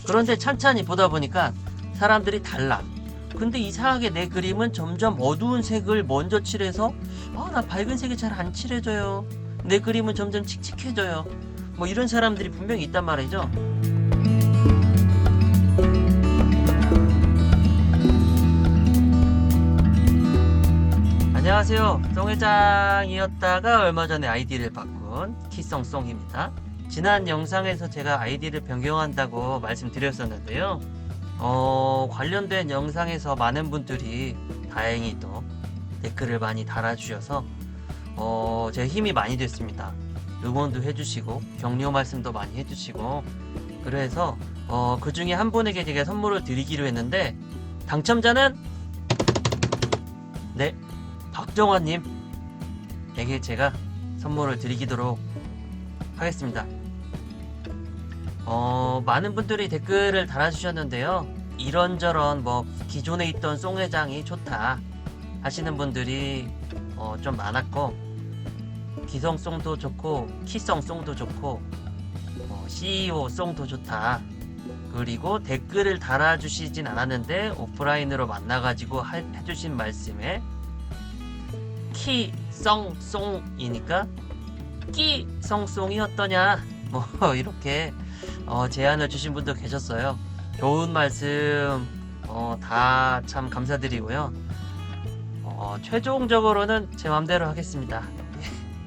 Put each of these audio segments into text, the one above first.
그런데 찬찬히 보다 보니까 사람들이 달라. 근데 이상하게 내 그림은 점점 어두운 색을 먼저 칠해서 나 밝은 색이 잘 안 칠해져요. 내 그림은 점점 칙칙해져요. 뭐 이런 사람들이 분명히 있단 말이죠. 안녕하세요. 송회장이었다가 얼마 전에 아이디를 바꾼 키성송입니다. 지난 영상에서 제가 아이디를 변경한다고 말씀드렸었는데요. 관련된 영상에서 많은 분들이 다행히 또 댓글을 많이 달아주셔서 제 힘이 많이 됐습니다. 응원도 해주시고 격려 말씀도 많이 해주시고 그래서 그 중에 한 분에게 제가 선물을 드리기로 했는데 당첨자는 네, 박정환님에게 제가 선물을 드리도록 하겠습니다. 많은 분들이 댓글을 달아주셨는데요. 이런저런 뭐 기존에 있던 송회장이 좋다 하시는 분들이 좀 많았고, 기성송도 좋고 키성송도 좋고 CEO 송도 좋다. 그리고 댓글을 달아주시진 않았는데 오프라인으로 만나가지고 해주신 말씀에 키성송이니까 끼성송이 어떠냐 뭐 이렇게 제안을 주신 분도 계셨어요. 좋은 말씀 다 참 감사드리고요. 최종적으로는 제 맘대로 하겠습니다.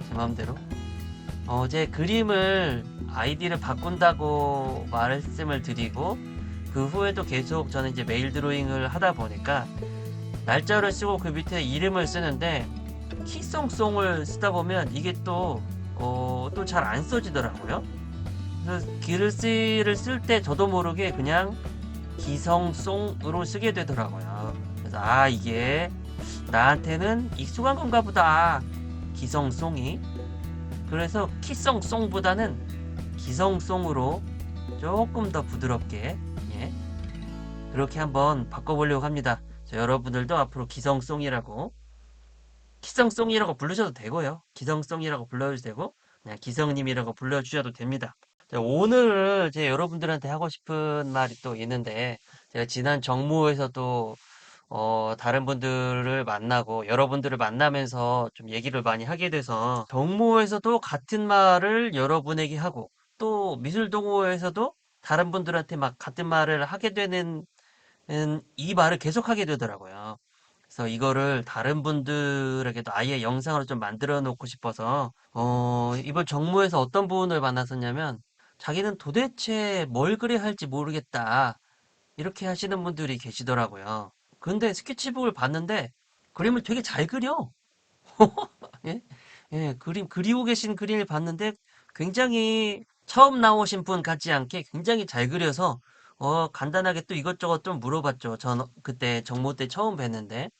제 맘대로. 제 그림을 아이디를 바꾼다고 말씀을 드리고 그 후에도 계속 저는 이제 메일 드로잉을 하다 보니까 날짜를 쓰고 그 밑에 이름을 쓰는데 키성송을 쓰다 보면 이게 또 잘 안 써지더라고요. 그래서 글씨를 쓸 때 저도 모르게 그냥 기성송으로 쓰게 되더라고요. 그래서 이게 나한테는 익숙한 건가 보다. 기성송이. 그래서 키성송보다는 기성송으로 조금 더 부드럽게 그렇게 한번 바꿔보려고 합니다. 여러분들도 앞으로 키성송이라고 부르셔도 되고요. 기성송이라고 불러주셔도 되고 그냥 기성님이라고 불러주셔도 됩니다. 오늘 제 여러분들한테 하고 싶은 말이 또 있는데 제가 지난 정모에서도 다른 분들을 만나고 여러분들을 만나면서 좀 얘기를 많이 하게 돼서 정모에서도 같은 말을 여러분에게 하고 또 미술동호회에서도 다른 분들한테 막 같은 말을 하게 되는 이 말을 계속하게 되더라고요. 그래서 이거를 다른 분들에게도 아예 영상으로 좀 만들어 놓고 싶어서 이번 정모에서 어떤 분을 만났었냐면 자기는 도대체 뭘 그려야 할지 모르겠다 이렇게 하시는 분들이 계시더라고요. 근데 스케치북을 봤는데 그림을 되게 잘 그려. 예? 예, 그리고 계신 그림을 봤는데 굉장히 처음 나오신 분 같지 않게 굉장히 잘 그려서 간단하게 또 이것저것 좀 물어봤죠. 전 그때 정모 때 처음 뵀는데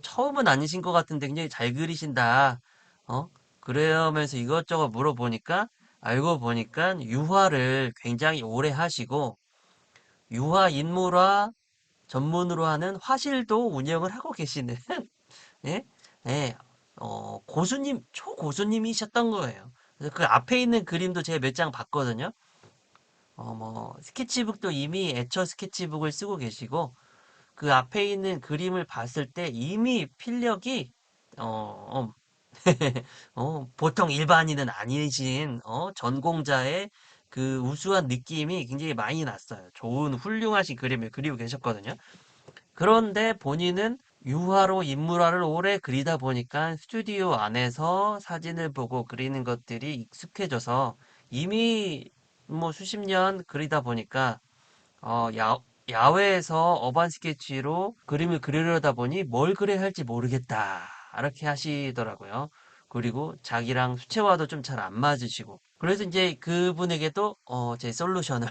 처음은 아니신 것 같은데 굉장히 잘 그리신다. 어, 그러면서 이것저것 물어보니까 알고 보니까 유화를 굉장히 오래 하시고 유화 인물화 전문으로 하는 화실도 운영을 하고 계시는 예? 예, 초고수님이셨던 거예요. 그래서 그 앞에 있는 그림도 제가 몇 장 봤거든요. 스케치북도 이미 애처 스케치북을 쓰고 계시고, 그 앞에 있는 그림을 봤을 때 이미 필력이, 어, 보통 일반인은 아니신, 전공자의 그 우수한 느낌이 굉장히 많이 났어요. 좋은, 훌륭하신 그림을 그리고 계셨거든요. 그런데 본인은 유화로 인물화를 오래 그리다 보니까 스튜디오 안에서 사진을 보고 그리는 것들이 익숙해져서 이미 뭐 수십 년 그리다 보니까 야외에서 어반 스케치로 그림을 그리려다 보니 뭘 그려야 할지 모르겠다. 이렇게 하시더라고요. 그리고 자기랑 수채화도 좀 잘 안 맞으시고. 그래서 이제 그분에게도 제 솔루션을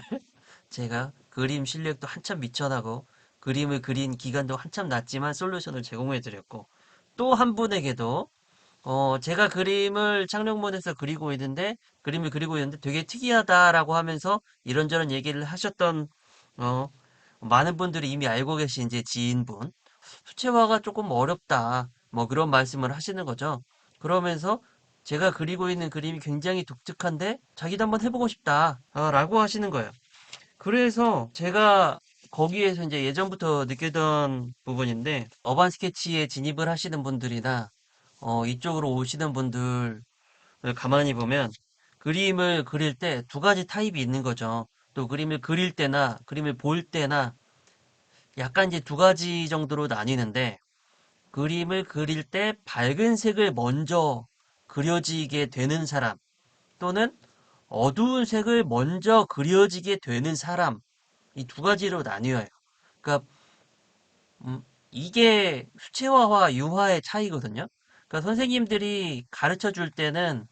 제가 그림 실력도 한참 미천하고 그림을 그린 기간도 한참 낮지만 솔루션을 제공해 드렸고 또 한 분에게도 제가 그림을 그리고 있는데 되게 특이하다라고 하면서 이런저런 얘기를 하셨던 어, 많은 분들이 이미 알고 계신 제 지인분 수채화가 조금 어렵다 뭐 그런 말씀을 하시는 거죠. 그러면서 제가 그리고 있는 그림이 굉장히 독특한데 자기도 한번 해보고 싶다 라고 하시는 거예요. 그래서 제가 거기에서 이제 예전부터 느끼던 부분인데, 어반 스케치에 진입을 하시는 분들이나, 이쪽으로 오시는 분들 가만히 보면 그림을 그릴 때 두 가지 타입이 있는 거죠. 또 그림을 그릴 때나 그림을 볼 때나 약간 이제 두 가지 정도로 나뉘는데 그림을 그릴 때 밝은 색을 먼저 그려지게 되는 사람 또는 어두운 색을 먼저 그려지게 되는 사람 이 두 가지로 나뉘어요. 그러니까 음, 이게 수채화와 유화의 차이거든요. 그러니까 선생님들이 가르쳐 줄 때는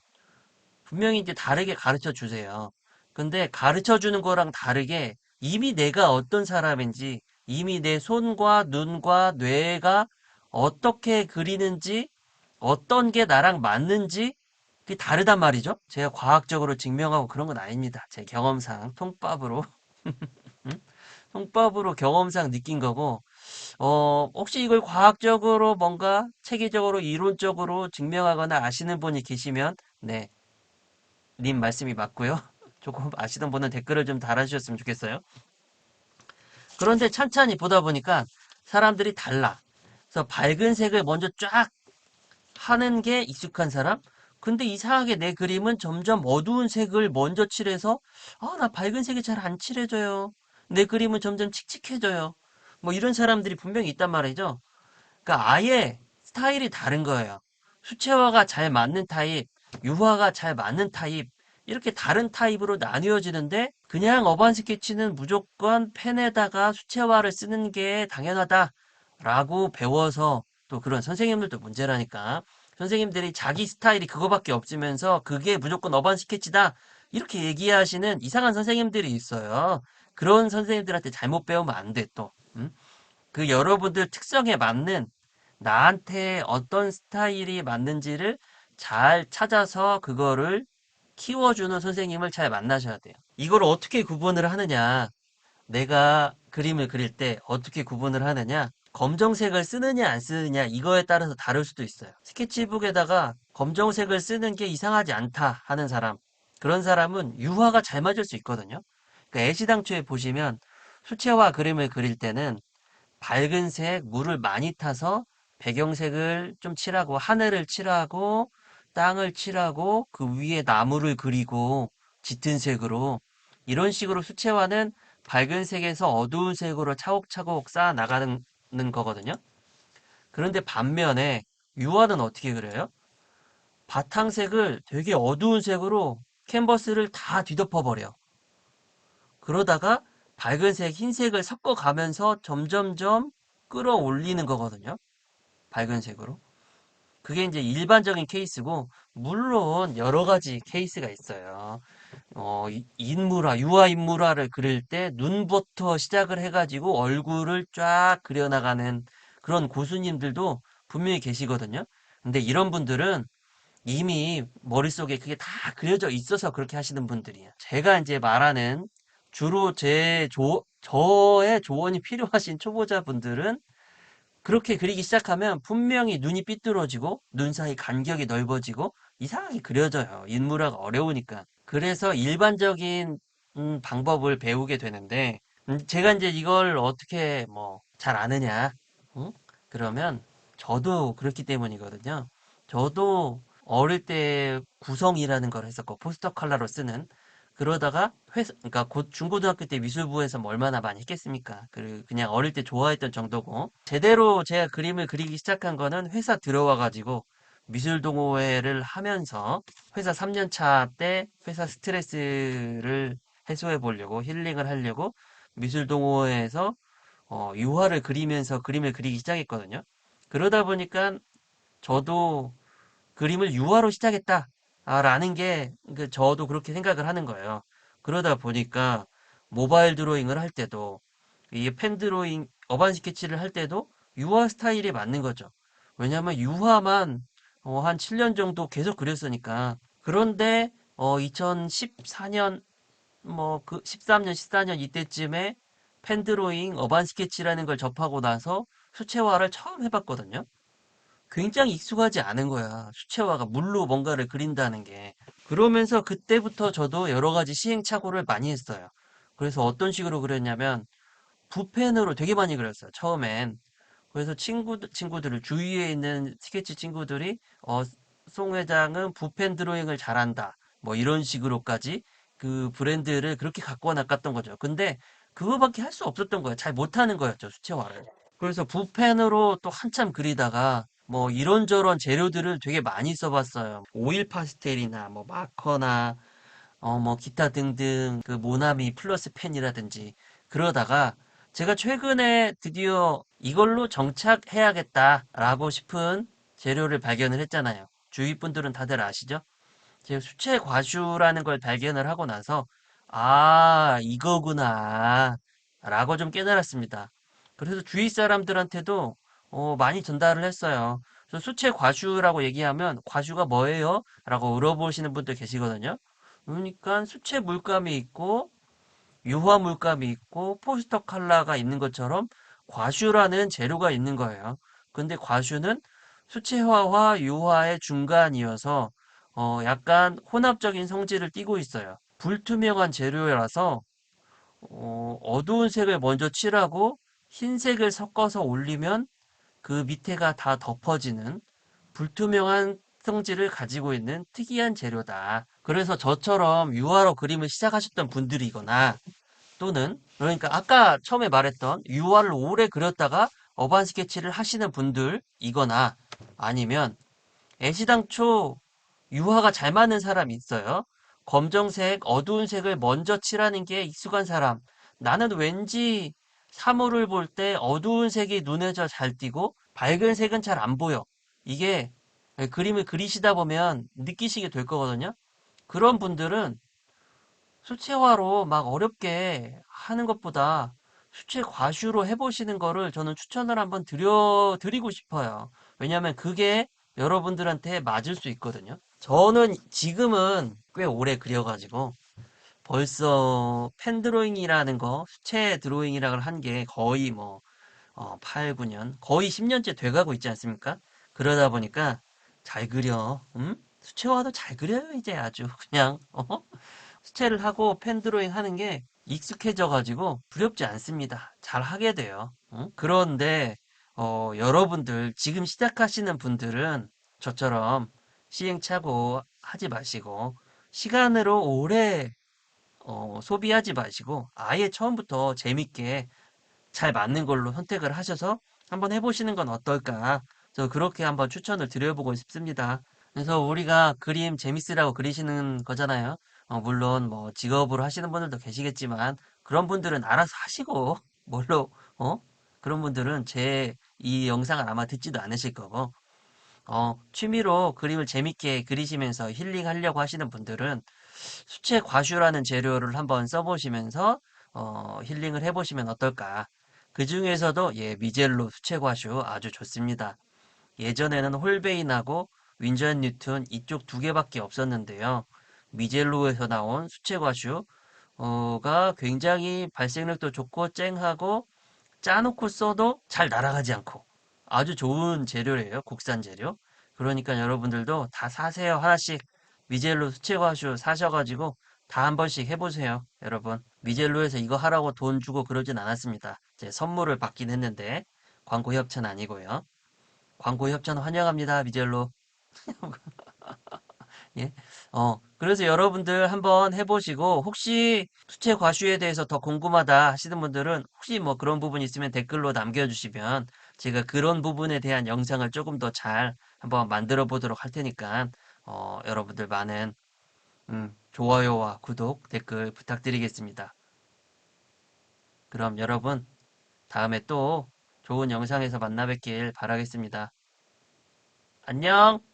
분명히 이제 다르게 가르쳐 주세요. 근데 가르쳐 주는 거랑 다르게 이미 내가 어떤 사람인지, 이미 내 손과 눈과 뇌가 어떻게 그리는지, 어떤 게 나랑 맞는지, 그게 다르단 말이죠. 제가 과학적으로 증명하고 그런 건 아닙니다. 제 경험상, 통밥으로, 응? 통밥으로 경험상 느낀 거고, 혹시 이걸 과학적으로 뭔가 체계적으로 이론적으로 증명하거나 아시는 분이 계시면, 네, 님 말씀이 맞고요. 조금 아시던 분은 댓글을 좀 달아주셨으면 좋겠어요. 그런데 찬찬히 보다 보니까 사람들이 달라. 그래서 밝은 색을 먼저 쫙 하는 게 익숙한 사람? 근데 이상하게 내 그림은 점점 어두운 색을 먼저 칠해서 나 밝은 색이 잘 안 칠해져요. 내 그림은 점점 칙칙해져요. 뭐 이런 사람들이 분명히 있단 말이죠. 그러니까 아예 스타일이 다른 거예요. 수채화가 잘 맞는 타입, 유화가 잘 맞는 타입, 이렇게 다른 타입으로 나뉘어지는데 그냥 어반 스케치는 무조건 펜에다가 수채화를 쓰는 게 당연하다라고 배워서 또 그런 선생님들도 문제라니까. 선생님들이 자기 스타일이 그거밖에 없으면서 그게 무조건 어반 스케치다. 이렇게 얘기하시는 이상한 선생님들이 있어요. 그런 선생님들한테 잘못 배우면 안 돼, 또. 음? 그 여러분들 특성에 맞는 나한테 어떤 스타일이 맞는지를 잘 찾아서 그거를 키워주는 선생님을 잘 만나셔야 돼요. 이걸 어떻게 구분을 하느냐? 내가 그림을 그릴 때 어떻게 구분을 하느냐? 검정색을 쓰느냐 안 쓰느냐 이거에 따라서 다를 수도 있어요. 스케치북에다가 검정색을 쓰는 게 이상하지 않다 하는 사람, 그런 사람은 유화가 잘 맞을 수 있거든요. 그러니까 애시당초에 보시면 수채화 그림을 그릴 때는 밝은 색, 물을 많이 타서 배경색을 좀 칠하고, 하늘을 칠하고, 땅을 칠하고, 그 위에 나무를 그리고, 짙은 색으로. 이런 식으로 수채화는 밝은 색에서 어두운 색으로 차곡차곡 쌓아 나가는 거거든요. 그런데 반면에 유화는 어떻게 그려요? 바탕색을 되게 어두운 색으로 캔버스를 다 뒤덮어 버려. 그러다가 밝은색, 흰색을 섞어가면서 점점점 끌어올리는 거거든요. 밝은색으로. 그게 이제 일반적인 케이스고, 물론 여러 가지 케이스가 있어요. 인물화, 유아 인물화를 그릴 때 눈부터 시작을 해가지고 얼굴을 쫙 그려나가는 그런 고수님들도 분명히 계시거든요. 근데 이런 분들은 이미 머릿속에 그게 다 그려져 있어서 그렇게 하시는 분들이에요. 제가 이제 말하는 주로 저의 조언이 필요하신 초보자분들은 그렇게 그리기 시작하면 분명히 눈이 삐뚤어지고 눈 사이 간격이 넓어지고 이상하게 그려져요. 인물화가 어려우니까. 그래서 일반적인 방법을 배우게 되는데 제가 이제 이걸 어떻게 뭐 잘 아느냐? 응? 그러면 저도 그렇기 때문이거든요. 저도 어릴 때 구성이라는 걸 했었고 포스터 컬러로 쓰는 그러다가 그러니까 곧 중고등학교 때 미술부에서 뭐 얼마나 많이 했겠습니까? 그냥 어릴 때 좋아했던 정도고 제대로 제가 그림을 그리기 시작한 거는 회사 들어와 가지고 미술 동호회를 하면서 회사 3년 차 때 회사 스트레스를 해소해 보려고 힐링을 하려고 미술 동호회에서 유화를 그리면서 그림을 그리기 시작했거든요. 그러다 보니까 저도 그림을 유화로 시작했다. 라는 게, 저도 그렇게 생각을 하는 거예요. 그러다 보니까 모바일 드로잉을 할 때도, 이 펜 드로잉, 어반 스케치를 할 때도 유화 스타일에 맞는 거죠. 왜냐하면 유화만 한 7년 정도 계속 그렸으니까. 그런데 2014년, 뭐 그 13년, 14년 이때쯤에 펜 드로잉, 어반 스케치라는 걸 접하고 나서 수채화를 처음 해봤거든요. 굉장히 익숙하지 않은 거야. 수채화가 물로 뭔가를 그린다는 게. 그러면서 그때부터 저도 여러 가지 시행착오를 많이 했어요. 그래서 어떤 식으로 그렸냐면 붓펜으로 되게 많이 그렸어요. 처음엔. 그래서 친구들을 주위에 있는 스케치 친구들이 송 회장은 붓펜 드로잉을 잘한다. 뭐 이런 식으로까지 그 브랜드를 그렇게 갖고 나갔던 거죠. 근데 그거밖에 할 수 없었던 거예요. 잘 못하는 거였죠. 수채화를. 그래서 붓펜으로 또 한참 그리다가 뭐 이런저런 재료들을 되게 많이 써봤어요. 오일 파스텔이나 뭐 마커나 뭐 기타 등등 그 모나미 플러스 펜이라든지 그러다가 제가 최근에 드디어 이걸로 정착해야겠다라고 싶은 재료를 발견을 했잖아요. 주위 분들은 다들 아시죠? 제가 수채 과슈라는 걸 발견을 하고 나서 아, 이거구나 라고 좀 깨달았습니다. 그래서 주위 사람들한테도 많이 전달을 했어요. 그래서 수채 과슈라고 얘기하면 과슈가 뭐예요? 라고 물어보시는 분들 계시거든요. 그러니까 수채 물감이 있고 유화 물감이 있고 포스터 컬러가 있는 것처럼 과슈라는 재료가 있는 거예요. 근데 과슈는 수채화와 유화의 중간이어서 약간 혼합적인 성질을 띠고 있어요. 불투명한 재료라서 어두운 색을 먼저 칠하고 흰색을 섞어서 올리면 그 밑에가 다 덮어지는 불투명한 성질을 가지고 있는 특이한 재료다. 그래서 저처럼 유화로 그림을 시작하셨던 분들이거나 또는 그러니까 아까 처음에 말했던 유화를 오래 그렸다가 어반 스케치를 하시는 분들이거나 아니면 애시당초 유화가 잘 맞는 사람이 있어요. 검정색, 어두운 색을 먼저 칠하는 게 익숙한 사람. 나는 왠지 사물을 볼 때 어두운 색이 눈에 잘 띄고 밝은 색은 잘 안 보여. 이게 그림을 그리시다 보면 느끼시게 될 거거든요. 그런 분들은 수채화로 막 어렵게 하는 것보다 수채 과슈로 해보시는 거를 저는 추천을 한번 드리고 싶어요. 왜냐하면 그게 여러분들한테 맞을 수 있거든요. 저는 지금은 꽤 오래 그려가지고 벌써 펜 드로잉이라는 거, 수채 드로잉이라고 한 게 거의 뭐 8, 9년, 거의 10년째 돼가고 있지 않습니까? 그러다 보니까 잘 그려, 수채화도 잘 그려요, 이제 아주 그냥, 수채를 하고 펜 드로잉 하는 게 익숙해져가지고 두렵지 않습니다. 잘 하게 돼요. 응? 그런데 여러분들 지금 시작하시는 분들은 저처럼 시행착오 하지 마시고 시간으로 오래 소비하지 마시고 아예 처음부터 재밌게 잘 맞는 걸로 선택을 하셔서 한번 해보시는 건 어떨까? 저 그렇게 한번 추천을 드려보고 싶습니다. 그래서 우리가 그림 재밌으라고 그리시는 거잖아요. 물론 뭐 직업으로 하시는 분들도 계시겠지만 그런 분들은 알아서 하시고 뭘로 그런 분들은 제 이 영상을 아마 듣지도 않으실 거고 취미로 그림을 재밌게 그리시면서 힐링하려고 하시는 분들은 수채 과슈라는 재료를 한번 써보시면서 힐링을 해보시면 어떨까. 그 중에서도 예, 미젤로 수채 과슈 아주 좋습니다. 예전에는 홀베인하고 윈저 앤 뉴튼 이쪽 두 개밖에 없었는데요. 미젤로에서 나온 수채 과슈가 굉장히 발색력도 좋고 쨍하고 짜놓고 써도 잘 날아가지 않고 아주 좋은 재료예요. 국산 재료. 그러니까 여러분들도 다 사세요. 하나씩 미젤로 수채화수 사셔가지고 다 한 번씩 해보세요. 여러분. 미젤로에서 이거 하라고 돈 주고 그러진 않았습니다. 제 선물을 받긴 했는데 광고 협찬 아니고요. 광고 협찬 환영합니다. 미젤로. 예. 그래서 여러분들 한번 해보시고, 혹시 수채 과슈에 대해서 더 궁금하다 하시는 분들은 혹시 뭐 그런 부분 있으면 댓글로 남겨주시면 제가 그런 부분에 대한 영상을 조금 더 잘 한번 만들어 보도록 할 테니까, 여러분들 많은, 좋아요와 구독, 댓글 부탁드리겠습니다. 그럼 여러분, 다음에 또 좋은 영상에서 만나 뵙길 바라겠습니다. 안녕!